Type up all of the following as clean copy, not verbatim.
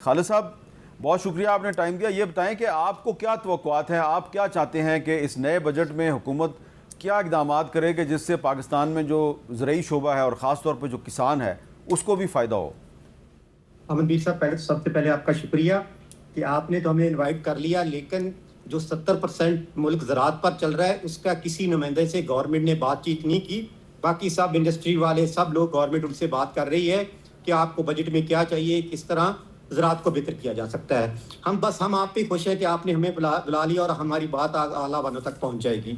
खालिद साहब, बहुत शुक्रिया आपने टाइम दिया। ये बताएं कि आपको क्या तवक्कुआत हैं, आप क्या चाहते हैं कि इस नए बजट में हुकूमत क्या इक़दामात करे कि जिससे पाकिस्तान में जो ज़रूरी शोबा है और ख़ास तौर पर जो किसान है उसको भी फ़ायदा हो। अमनदीप साहब, पहले तो सबसे पहले आपका शुक्रिया कि आपने तो हमें इनवाइट कर लिया, लेकिन जो 70% मुल्क ज़राअत पर चल रहा है उसका किसी नुमाइंदे से गवर्नमेंट ने बातचीत नहीं की। बाकी सब इंडस्ट्री वाले सब लोग, गवर्नमेंट उनसे बात कर रही है कि आपको बजट में क्या चाहिए, किस तरह ज़राअत को बेहतर किया जा सकता है। हम आप पे खुश हैं कि आपने हमें बुला लिया और हमारी बात आला वालों तक पहुँच जाएगी।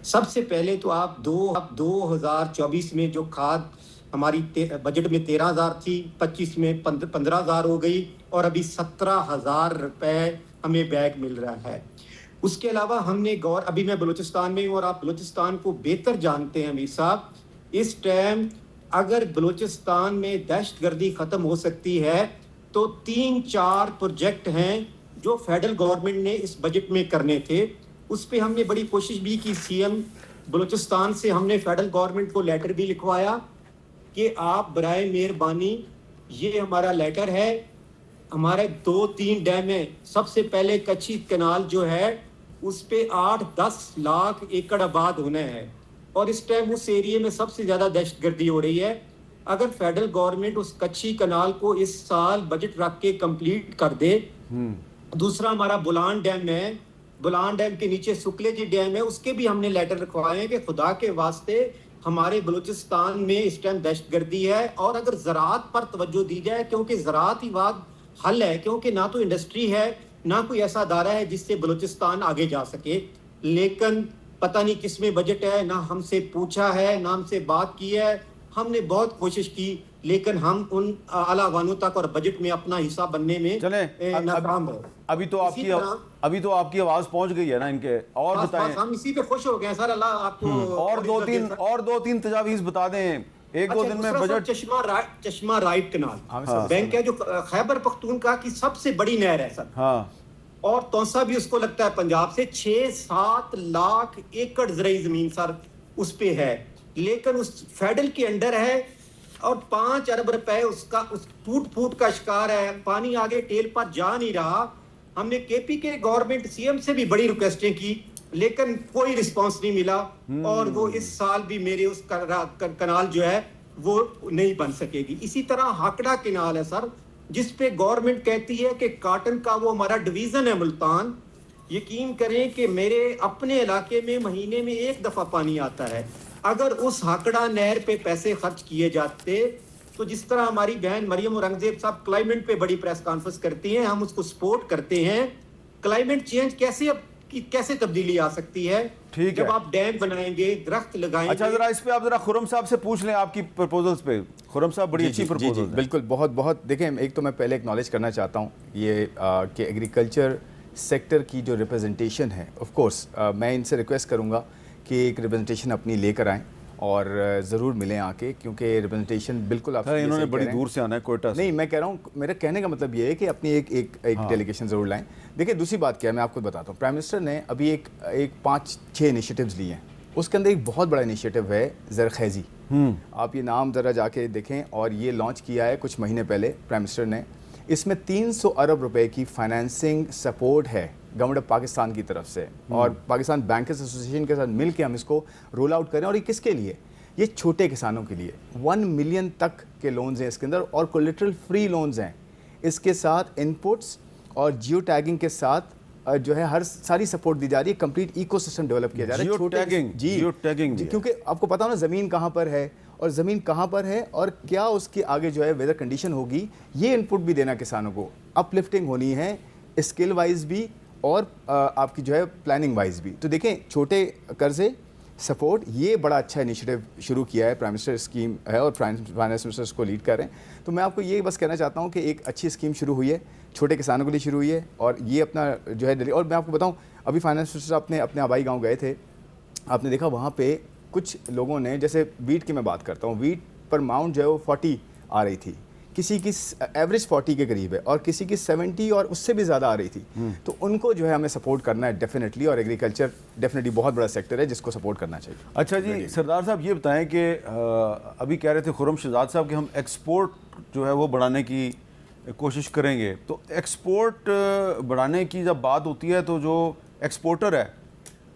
सबसे पहले तो आप 2024 में जो खाद हमारी बजट में 13,000 थी, 25 में 15,000 हो गई और अभी 17,000 रुपए हमें बैग मिल रहा है। उसके अलावा हमने अभी मैं बलूचिस्तान में हूँ और आप बलूचिस्तान को बेहतर जानते हैं अमीर साहब। इस टाइम अगर बलूचिस्तान में दहशतगर्दी ख़त्म हो सकती है तो 3-4 प्रोजेक्ट हैं जो फेडरल गवर्नमेंट ने इस बजट में करने थे। उस पर हमने बड़ी कोशिश भी की। सीएम बलूचिस्तान से हमने फेडरल गवर्नमेंट को लेटर भी लिखवाया कि आप बराए मेहरबानी, ये हमारा लेटर है, हमारे 2-3 डैम है। सबसे पहले कच्ची कनाल जो है उस पे 8-10 लाख एकड़ आबाद होना है और इस टाइम उस एरिया में सबसे ज़्यादा दहशतगर्दी हो रही है। अगर फेडरल गवर्नमेंट उस कच्ची कनाल को इस साल बजट रख के कंप्लीट कर दे। दूसरा हमारा बुलान डैम है, बुलान डैम के नीचे सुकले जी डैम है, उसके भी हमने लेटर लिखवाए हैं कि खुदा के वास्ते हमारे बलूचिस्तान में इस टाइम दहशतगर्दी है और अगर ज़राअत पर तवज्जो दी जाए, क्योंकि ज़राअत ही वाद हल है, क्योंकि ना तो इंडस्ट्री है ना कोई ऐसा अदारा है जिससे बलूचिस्तान आगे जा सके। लेकिन पता नहीं किसमें बजट है, ना हमसे पूछा है ना हमसे बात की है। हमने बहुत कोशिश की लेकिन हम उन आलावानों तक और बजट में अपना हिस्सा बनने में नाकाम है। अभी तो आपकी आवाज़ पहुंच गई है ना इनके, और बताएं। हम इसी पे खुश हो गए सर, अल्लाह आपको और दो तीन तजावीज़ बता दें। एक दो दिन में बजट। चश्मा राइट कनाल बैंक है जो खैबर पख्तूनख्वा की सबसे बड़ी नहर है सर। हाँ, और तौसा भी उसको लगता है पंजाब से 6-7 लाख एकड़ ज़राई ज़मीन सर उस पे है, लेकिन उस फेडरल के अंडर है और 5 अरब रुपए उसका उस टूट का शिकार है। पानी आगे टेल पर जा नहीं रहा। हमने केपी के गवर्नमेंट सीएम से भी बड़ी रिक्वेस्टें की लेकिन कोई रिस्पांस नहीं मिला और वो इस साल भी मेरे उस कनाल जो है वो नहीं बन सकेगी। इसी तरह हाकड़ा कनाल है सर, जिस पे गवर्नमेंट कहती है कि काटन का वो हमारा डिवीजन है मुल्तान। यकीन करें कि मेरे अपने इलाके में महीने में 1 दफा पानी आता है। अगर उस हाकड़ा नहर पे पैसे खर्च किए जाते तो जिस तरह हमारी बहन मरियम औरंगजेब साहब क्लाइमेट पे बड़ी प्रेस कॉन्फ्रेंस करती हैं, हम उसको सपोर्ट करते हैं। क्लाइमेट चेंज कैसे तब्दीली आ सकती है? ठीक है, जब आप डैम बनाएंगे, दरख्त लगाएंगे। अच्छा, जरा इस पे आप जरा खुरम साहब से पूछ लें आपकी प्रपोजल्स पे। खुरम साहब, बड़ी अच्छी प्रपोजल है। बिल्कुल, बहुत देखें, एक तो मैं पहले एक्नॉलेज करना चाहता हूँ ये कि एग्रीकल्चर सेक्टर की जो रिप्रेजेंटेशन है, ऑफ कोर्स मैं इनसे रिक्वेस्ट करूँगा कि एक रिप्रेजेंटेशन अपनी लेकर आएँ और ज़रूर मिलें आके, क्योंकि रिप्रेजेंटेशन बिल्कुल आप इन्होंने बड़ी दूर से आना है, कोयटा से। नहीं, मैं कह रहा हूँ, मेरा कहने का मतलब ये है कि अपनी एक डेलीगेशन ज़रूर लाएं। देखिए, दूसरी बात क्या है, मैं आपको बताता हूँ। प्राइम मिनिस्टर ने अभी एक 5-6 इनिशिएटिव्स लिए हैं। उसके अंदर एक बहुत बड़ा इनिशिएटिव है ज़रख़ैज़ी। आप ये नाम ज़रा जाके देखें, और ये लॉन्च किया है कुछ महीने पहले प्राइम मिनिस्टर ने। इसमें 300 अरब रुपए की फाइनेंसिंग सपोर्ट है गवर्नमेंट ऑफ पाकिस्तान की तरफ से, और पाकिस्तान बैंकर्स एसोसिएशन के साथ मिल के हम इसको रोल आउट करें। और ये किसके लिए? ये छोटे किसानों के लिए 1 मिलियन तक के लोन्स हैं इसके अंदर, और कोलेटरल फ्री लोन्स हैं। इसके साथ इनपुट्स और जियो टैगिंग के साथ जो है हर सारी सपोर्ट दी जा रही है। कंप्लीट इकोसिस्टम डेवलप किया जा रहा है। जियो टैगिंग क्योंकि आपको पता हो ना ज़मीन कहाँ पर है और ज़मीन कहाँ पर है और क्या उसकी आगे जो है वेदर कंडीशन होगी, ये इनपुट भी देना किसानों को। अपलिफ्टिंग होनी है स्किल वाइज भी और आपकी जो है प्लानिंग वाइज भी। तो देखें, छोटे कर्जे सपोर्ट, ये बड़ा अच्छा इनिशिएटिव शुरू किया है प्राइम मिनिस्टर स्कीम है, और फाइनेंस मिनिस्टर इसको लीड कर रहे हैं। तो मैं आपको ये बस कहना चाहता हूँ कि एक अच्छी स्कीम शुरू हुई है, छोटे किसानों के लिए शुरू हुई है, और ये अपना जो है। और मैं आपको बताऊँ, अभी फाइनेंस मिनिस्टर अपने आबाई गाँव गए थे। आपने देखा वहाँ पे कुछ लोगों ने, जैसे वीट की मैं बात करता हूँ, वीट पर माउंट जो है वो 40 आ रही थी, किसी की एवरेज 40 के करीब है, और किसी की 70 और उससे भी ज़्यादा आ रही थी। तो उनको जो है हमें सपोर्ट करना है डेफिनेटली, और एग्रीकल्चर डेफिनेटली बहुत बड़ा सेक्टर है जिसको सपोर्ट करना चाहिए। अच्छा जी, सरदार साहब ये बताएं कि अभी कह रहे थे खुर्रम शहजाद साहब कि हम एक्सपोर्ट जो है वो बढ़ाने की कोशिश करेंगे। तो एक्सपोर्ट बढ़ाने की जब बात होती है तो जो एक्सपोर्टर है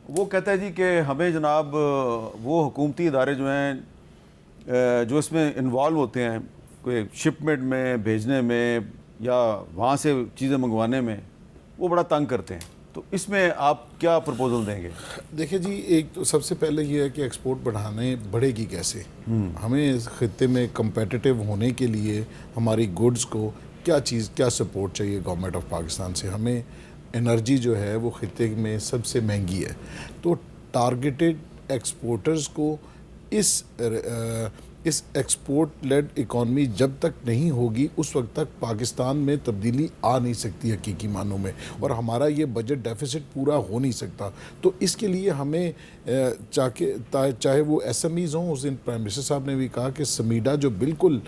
वो कहता है जी कि हमें जनाब वो हुकूमती इदारे जो हैं जो इसमें इन्वॉल्व होते हैं कोई शिपमेंट में भेजने में या वहाँ से चीज़ें मंगवाने में, वो बड़ा तंग करते हैं। तो इसमें आप क्या प्रपोजल देंगे? देखिए जी, एक तो सबसे पहले ये है कि एक्सपोर्ट बढ़ेगी कैसे। हमें इस खित्ते में कंपेटिटिव होने के लिए हमारी गुड्स को क्या सपोर्ट चाहिए गवर्नमेंट ऑफ पाकिस्तान से। हमें एनर्जी जो है वो खित्ते में सबसे महंगी है, तो टारगेटेड एक्सपोर्टर्स को इस एक्सपोर्ट लेड इकॉनमी जब तक नहीं होगी उस वक्त तक पाकिस्तान में तब्दीली आ नहीं सकती हकीकी मानों में, और हमारा ये बजट डेफिसिट पूरा हो नहीं सकता। तो इसके लिए हमें चाहे वो SMEs हों, उस दिन प्राइम मिनिस्टर साहब ने भी कहा कि समीडा जो बिल्कुल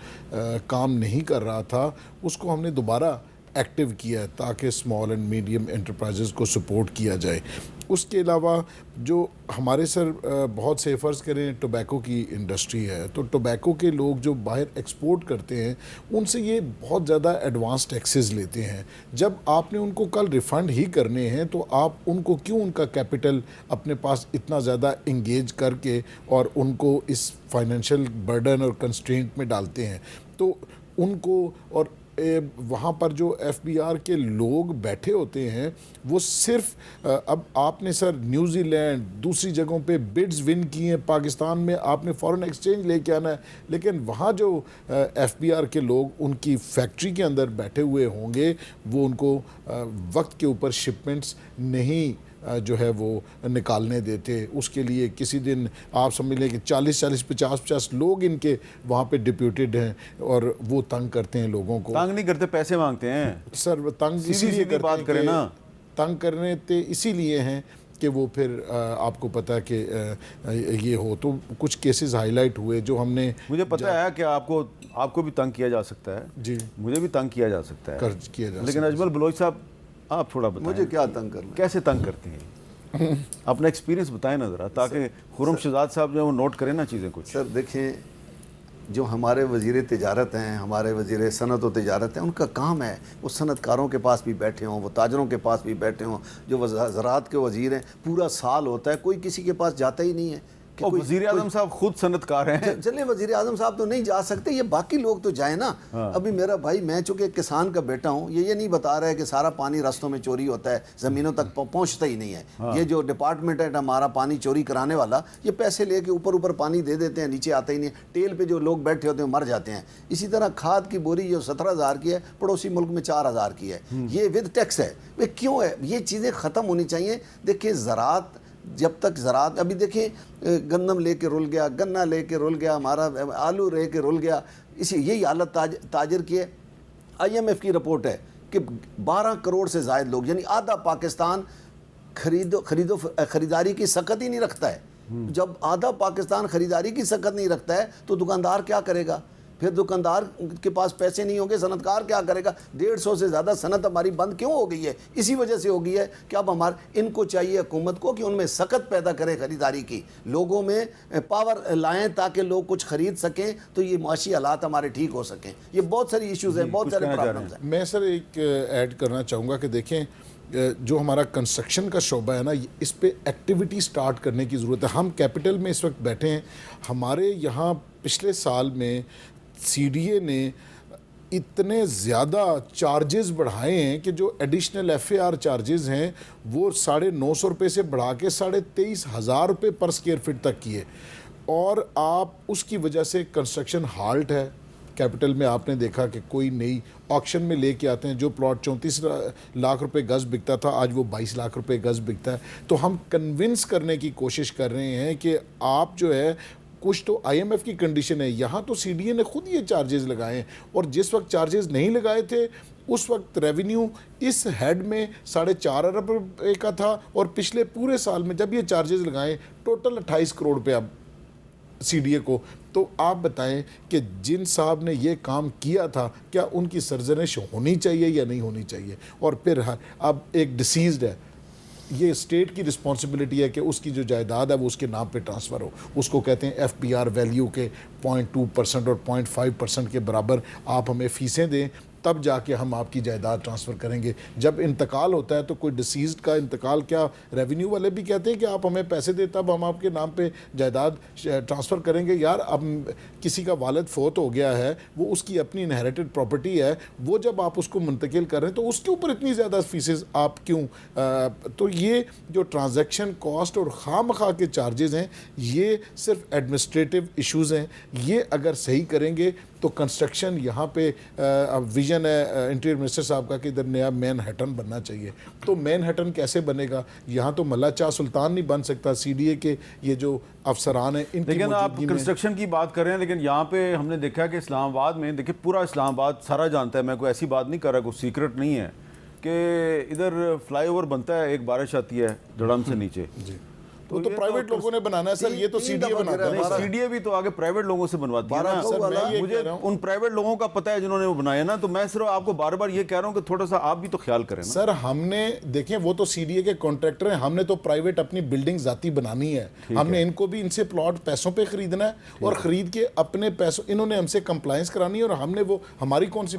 काम नहीं कर रहा था उसको हमने दोबारा एक्टिव किया है ताकि स्मॉल एंड मीडियम एंटरप्राइजेज़ को सपोर्ट किया जाए। उसके अलावा जो हमारे सर बहुत से फ़र्ज़ करें टोबैको की इंडस्ट्री है, तो टोबैको के लोग जो बाहर एक्सपोर्ट करते हैं उनसे ये बहुत ज़्यादा एडवांस टैक्सेस लेते हैं। जब आपने उनको कल रिफ़ंड ही करने हैं तो आप उनको क्यों उनका कैपिटल अपने पास इतना ज़्यादा इंगेज करके और उनको इस फाइनेंशियल बर्डन और कंस्ट्रेंट में डालते हैं। तो उनको और वहाँ पर जो FBR के लोग बैठे होते हैं वो सिर्फ अब आपने सर न्यूजीलैंड दूसरी जगहों पे बिड्स विन किए हैं, पाकिस्तान में आपने फॉरेन एक्सचेंज लेके आना है, लेकिन वहाँ जो FBR के लोग उनकी फैक्ट्री के अंदर बैठे हुए होंगे वो उनको वक्त के ऊपर शिपमेंट्स नहीं जो है वो निकालने देते। उसके लिए किसी दिन आप समझ लें कि 40-40, 50-50 लोग इनके वहाँ पे डिप्यूटेड हैं और वो तंग करते हैं लोगों को। तंग नहीं करते, पैसे मांगते हैं सर। तंग इसीलिए करते बात करें ना, तंग करने ते इसीलिए हैं कि वो फिर आपको पता है कि ये हो। तो कुछ केसेस हाईलाइट हुए जो हमने, मुझे पता है कि आपको भी तंग किया जा सकता है जी, मुझे भी तंग किया जा सकता है, किया जा लेकिन अजमल बलोच साहब आप थोड़ा बताएं, मुझे क्या तंग करना, कैसे तंग करते हैं? अपना एक्सपीरियंस बताएं ना ज़रा, ताकि खुर्रम शहजाद साहब जो है वो नोट करें ना चीज़ें कुछ। सर देखें, जो हमारे वज़ीर तिजारत हैं, हमारे वज़ीर सनत व तिजारत हैं, उनका काम है वो सनतकारों के पास भी बैठे हों, वो ताजरों के पास भी बैठे हों। जो ज़राअत के वज़ीर हैं, पूरा साल होता है कोई किसी के पास जाता ही नहीं है। वज़ीर आज़म साहब खुद सनतकार हैं। चले वज़ीर आज़म साहब तो नहीं जा सकते, ये बाकी लोग तो जाए ना। अभी मेरा भाई, मैं चूँकि एक किसान का बेटा हूँ, ये नहीं बता रहा है कि सारा पानी रास्तों में चोरी होता है, ज़मीनों तक पहुँचता ही नहीं है। ये जो डिपार्टमेंट है हमारा पानी चोरी कराने वाला, ये पैसे लेके ऊपर पानी दे देते हैं, नीचे आता ही नहीं। टेल पे जो लोग बैठे होते हैं मर जाते हैं। इसी तरह खाद की बोरी जो 17,000 की है, पड़ोसी मुल्क में 4,000 की है, ये विद टैक्स है। वे क्यों है? ये चीज़ें ख़त्म होनी चाहिए। देखिए ज़राअत, जब तक ज़राअत, अभी देखें गंदम लेके रुल गया, गन्ना लेके रुल गया, हमारा आलू रह के रुल गया। यही हालत ताजर की है। IMF की रिपोर्ट है कि 12 करोड़ से ज़ायद लोग, यानी आधा पाकिस्तान खरीदारी की सकत ही नहीं रखता है। जब आधा पाकिस्तान खरीदारी की सकत नहीं रखता है तो दुकानदार क्या करेगा? फिर दुकानदार के पास पैसे नहीं होंगे, सनतकार क्या करेगा? 150 से ज़्यादा सनत हमारी बंद क्यों हो गई है? इसी वजह से हो गई है कि अब इनको चाहिए हुकूमत को कि उनमें सकत पैदा करे खरीदारी की, लोगों में पावर लाएं ताकि लोग कुछ ख़रीद सकें, तो ये माशी हालात हमारे ठीक हो सकें। ये बहुत सारी इशूज़ हैं, बहुत सारे प्रॉब्लम्स हैं। मैं सर एक ऐड करना चाहूँगा कि देखें, जो हमारा कंस्ट्रक्शन का शोबा है ना, इस पे एक्टिविटी स्टार्ट करने की ज़रूरत है। हम कैपिटल में इस वक्त बैठे हैं, हमारे यहाँ पिछले साल में CDA ने इतने ज़्यादा चार्जेस बढ़ाए हैं कि जो एडिशनल FAR चार्जेस हैं वो 950 रुपये से बढ़ा के 23,500 रुपये पर स्क्वायर फीट तक किए, और आप उसकी वजह से कंस्ट्रक्शन हाल्ट है। कैपिटल में आपने देखा कि कोई नई ऑक्शन में लेके आते हैं, जो प्लॉट 34 लाख रुपए गज़ बिकता था आज वो 22 लाख रुपए गज़ बिकता है। तो हम कन्विंस करने की कोशिश कर रहे हैं कि आप जो है, कुछ तो IMF की कंडीशन है, यहाँ तो CDA ने खुद ये चार्जेस लगाए हैं, और जिस वक्त चार्जेस नहीं लगाए थे उस वक्त रेवेन्यू इस हेड में 4.5 अरब रुपये का था, और पिछले पूरे साल में जब ये चार्जेस लगाए टोटल 28 करोड़ रुपया CDA को। तो आप बताएं कि जिन साहब ने ये काम किया था, क्या उनकी सरजनिश होनी चाहिए या नहीं होनी चाहिए? और फिर अब एक डिसीज़्ड है, ये स्टेट की रिस्पॉन्सिबिलिटी है कि उसकी जो जायदाद है वो उसके नाम पे ट्रांसफ़र हो। उसको कहते हैं FBR वैल्यू के 0.2% और 0.5% के बराबर आप हमें फ़ीसें दें, तब जाके हम आपकी जायदाद ट्रांसफ़र करेंगे। जब इंतकाल होता है तो कोई डिसीज़ का इंतकाल, क्या रेवेन्यू वाले भी कहते हैं कि आप हमें पैसे दे तब हम आपके नाम पे जायदाद ट्रांसफ़र करेंगे? यार, अब किसी का वालिद फोत हो गया है, वो उसकी अपनी इनहेरिटेड प्रॉपर्टी है, वो जब आप उसको मुंतकिल कर रहे हैं तो उसके ऊपर इतनी ज़्यादा फीसेस आप क्यों? तो ये जो ट्रांजैक्शन कॉस्ट और खामखा के चार्जेस हैं, ये सिर्फ एडमिनिस्ट्रेटिव इश्यूज़ हैं। ये अगर सही करेंगे तो कंस्ट्रक्शन यहाँ पे विजन है इंटीरियर मिनिस्टर साहब का कि इधर नया मैनहट्टन बनना चाहिए। तो मैनहट्टन कैसे बनेगा? यहाँ तो मल्ला शाह सुल्तान नहीं बन सकता। CDA के ये जो अफसरान हैं इनकी लेकिन आप मौजूदगी में। कंस्ट्रक्शन की बात कर रहे हैं, लेकिन यहाँ पे हमने देखा है कि इस्लामाबाद में, देखिए पूरा इस्लामाबाद सारा जानता है, मैं कोई ऐसी बात नहीं कर रहा, कोई सीक्रेट नहीं है कि इधर फ्लाईओवर बनता है, एक बारिश आती है धड़म से नीचे, वो तो प्राइवेट लोगों ने बनाना है सर, ये तो तीन CDA दफा बनाता है। गिरा CDA भी तो आगे प्राइवेट लोगों से बनवाती है ना। सर, मैं ये मुझे उन प्राइवेट लोगों का पता है जिन्होंने वो बनाया ना, तो मैं सिर्फ आपको बार बार ये कह रहा हूँ कि थोड़ा सा आप भी तो ख्याल करें ना। सर हमने देखें, वो तो CDA के कॉन्ट्रैक्टर हैं, हमने तो प्राइवेट अपनी बिल्डिंग जाती बनानी है। हमने इनको भी इनसे प्लॉट पैसों पे खरीदना है और खरीद के अपने पैसों, इन्होंने हमसे कंप्लायंस करानी है और हमने वो, हमारी कौन सी